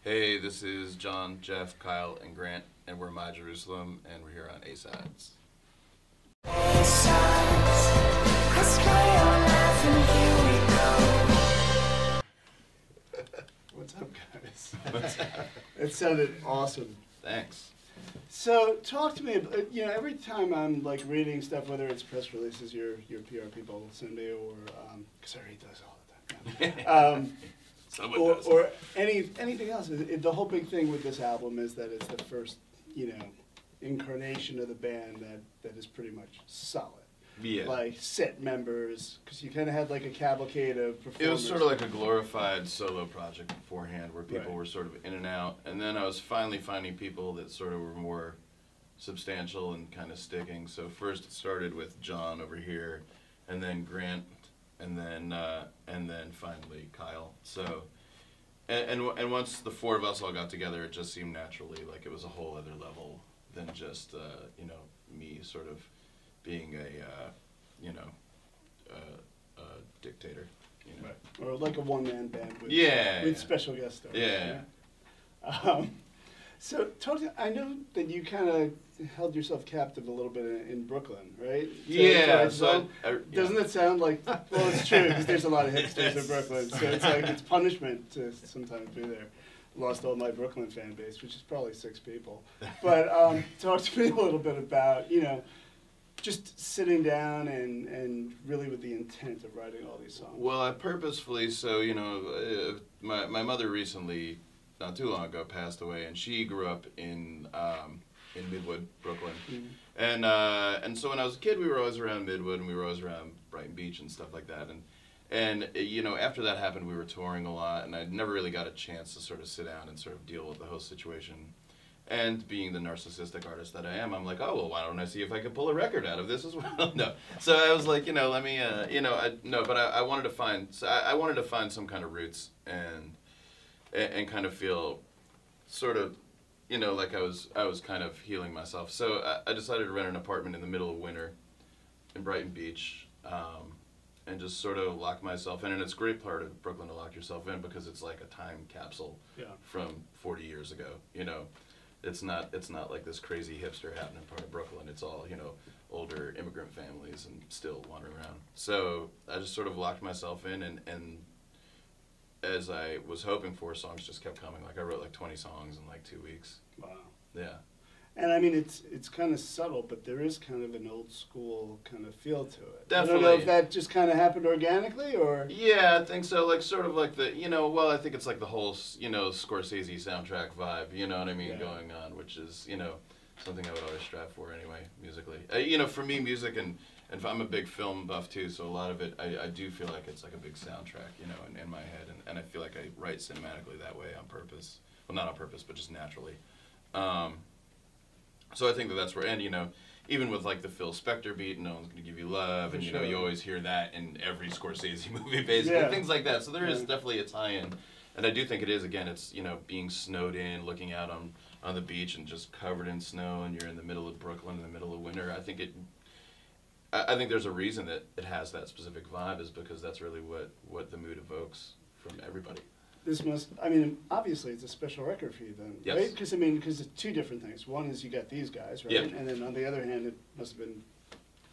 Hey, this is John, Jeff, Kyle, and Grant, and we're My Jerusalem, and we're here on A-Sides. What's up, guys? What's up? It sounded awesome. Thanks. So, talk to me about, every time I'm like reading stuff, whether it's press releases your PR people will send me, or, because I read those all the time. Or anything else. The whole big thing with this album is that it's the first, incarnation of the band that is pretty much solid. Yeah. Like set members, because you kind of had like a cavalcade of performers. It was sort of like a glorified solo project beforehand where people Right. were sort of in and out, and then I was finally finding people that sort of were more substantial and kind of sticking. So first it started with Jon over here, and then Grant, and then finally Kyle. So, and once the four of us all got together, it just seemed naturally like it was a whole other level than just me sort of being a dictator. Right. Or like a one-man band with, Yeah. with special guest stars. Yeah. So, I know that you kind of held yourself captive a little bit in Brooklyn, right? Yeah. Doesn't it sound like, well, it's true, because there's a lot of hipsters in Brooklyn, so it's like, it's punishment to sometimes be there. Lost all my Brooklyn fan base, which is probably 6 people. But talk to me a little bit about, just sitting down and really with the intent of writing all these songs. Well, I purposefully, my mother recently, not too long ago, passed away, and she grew up in Midwood, Brooklyn. Mm-hmm. And so when I was a kid, we were always around Midwood, and we were always around Brighton Beach and stuff like that. And after that happened, we were touring a lot, and I never really got a chance to sort of sit down and sort of deal with the whole situation. And being the narcissistic artist that I am, I'm like, oh, well, why don't I see if I could pull a record out of this as well? No. So I was like, let me, but I wanted to find, I wanted to find some kind of roots and kind of feel sort of, like I was kind of healing myself. So I decided to rent an apartment in the middle of winter in Brighton Beach, and just sort of lock myself in. And it's a great part of Brooklyn to lock yourself in because it's like a time capsule from 40 years ago, It's not like this crazy hipster happening part of Brooklyn. It's all, older immigrant families and still wandering around. So I just sort of locked myself in, and as I was hoping for, songs just kept coming. Like I wrote like 20 songs in like 2 weeks. Wow. Yeah. And I mean, it's kind of subtle, but there is kind of an old school kind of feel to it. Definitely. I don't know if that just kind of happened organically, or... Yeah, I think so. Like, sort of like the, I think it's like the whole, Scorsese soundtrack vibe, you know what I mean, going on, which is, something I would always strive for anyway, musically. For me, music, and I'm a big film buff too, so a lot of it, I do feel like it's like a big soundtrack, in my head, and I feel like I write cinematically that way on purpose. Well, not on purpose, but just naturally. So I think that's where, and even with like the Phil Spector beat, No One's Gonna Give You Love, and you always hear that in every Scorsese movie, basically, things like that. So there is definitely a tie-in, and I do think it is. Again, it's being snowed in, looking out on the beach, and just covered in snow, and you're in the middle of Brooklyn in the middle of winter. I think there's a reason that it has that specific vibe, is because that's really what the mood evokes from everybody. This obviously it's a special record for you then, yes. Right? Because it's 2 different things. One is you got these guys, right? Yep. And then on the other hand, it must have been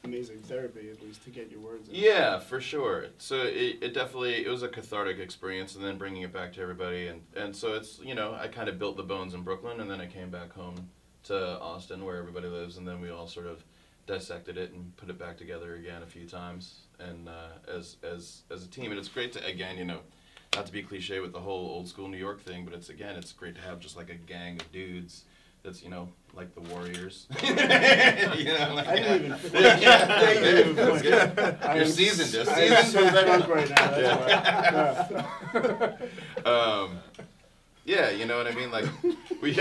amazing therapy, at least, to get your words in. Yeah, for sure. So it definitely, it was a cathartic experience, and then bringing it back to everybody, and so it's, I kind of built the bones in Brooklyn, and then I came back home to Austin, where everybody lives, and then we all sort of dissected it and put it back together again a few times, and as a team. And it's great to, again, not to be cliche with the whole old school New York thing, but it's great to have just like a gang of dudes that's, like the Warriors. I didn't even think. You're seasoned. I'm so drunk right now, that's why. Yeah, you know what I mean? Like, we...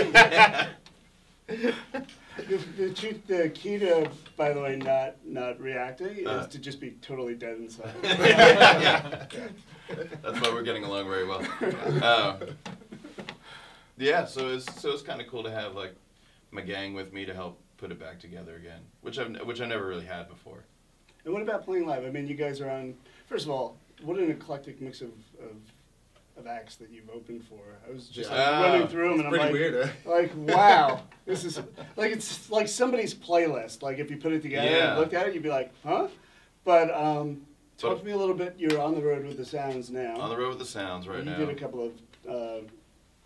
The key to, by the way, not reacting is to just be totally dead inside. That's why we're getting along very well. Yeah, so it's kind of cool to have like my gang with me to help put it back together again, which I never really had before. And what about playing live? I mean, you guys are on. First of all, what an eclectic mix of of acts that you've opened for. I was just Yeah. running through them, and I'm Pretty like, weird, huh? like, wow, this is like it's like somebody's playlist. Like if you put it together and looked at it, you'd be like, huh? But talk to me a little bit. You're on the road with the Sounds now. On the road with the Sounds right now. You did a couple of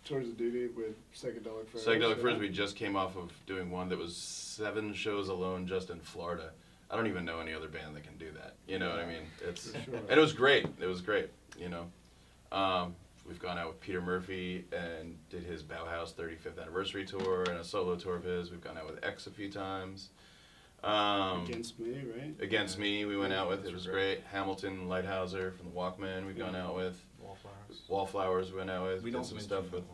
tours of duty with Psychedelic Furs. Psychedelic Furs, we just came off of doing one that was 7 shows alone just in Florida. I don't even know any other band that can do that. You know what I mean? It's sure. And it was great. It was great. You know, we've gone out with Peter Murphy and did his Bauhaus 35th anniversary tour and a solo tour of his. We've gone out with X a few times. Against Me, right? Against Me, we went out with. It was great. Hamilton, Lighthouser from the Walkmen, we've gone out with. Wallflowers we went out with. We did don't some mention stuff with.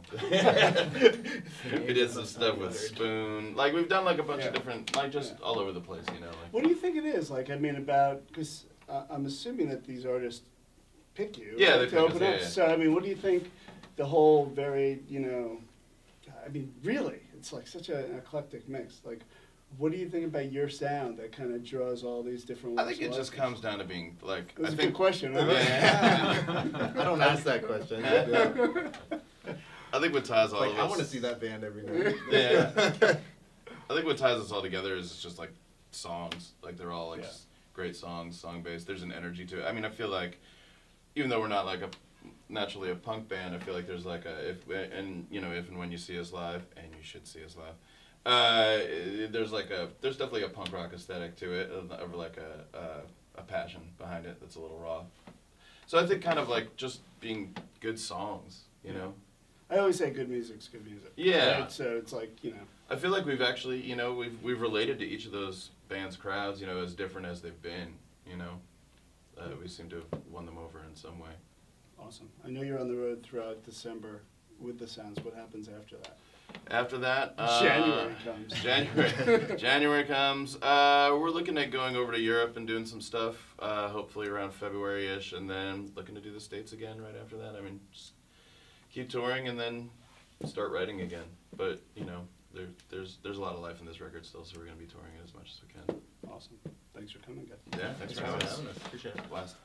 We did some stuff with Spoon. Like we've done like a bunch of different, like just all over the place, you know. Like. What do you think it is? Like, I mean, about because I'm assuming that these artists pick you. Yeah, right, they to pick open us, up. yeah. So I mean, what do you think? The whole very, you know, I mean, really, it's like such an eclectic mix. Like, what do you think about your sound that kind of draws all these different? I think it just comes down to being like. That's I a think, good question, right? Yeah. I don't ask that question. I think what ties all Like, of us. I want to see that band every night. Yeah. I think what ties us all together is just like songs. Like they're all like great songs, song based. There's an energy to it. I mean, I feel like even though we're not like naturally a punk band, I feel like there's like if and when you see us live, and you should see us live. There's definitely a punk rock aesthetic to it, of like a passion behind it that's a little raw. So I think kind of like just being good songs, you know. I always say good music's good music. Yeah. Right? So it's like, you know. I feel like we've actually, you know, we've related to each of those bands' crowds, you know, as different as they've been, you know. We seem to have won them over in some way. Awesome. I know you're on the road throughout December with the Sounds. What happens after that? After that, January comes. January comes. We're looking at going over to Europe and doing some stuff, hopefully around February-ish, and then looking to do the States again right after that. I mean, just keep touring and then start writing again. But, you know, there's a lot of life in this record still, so we're going to be touring it as much as we can. Awesome. Thanks for coming, guys. Yeah, thanks for having us. Appreciate it. Blast.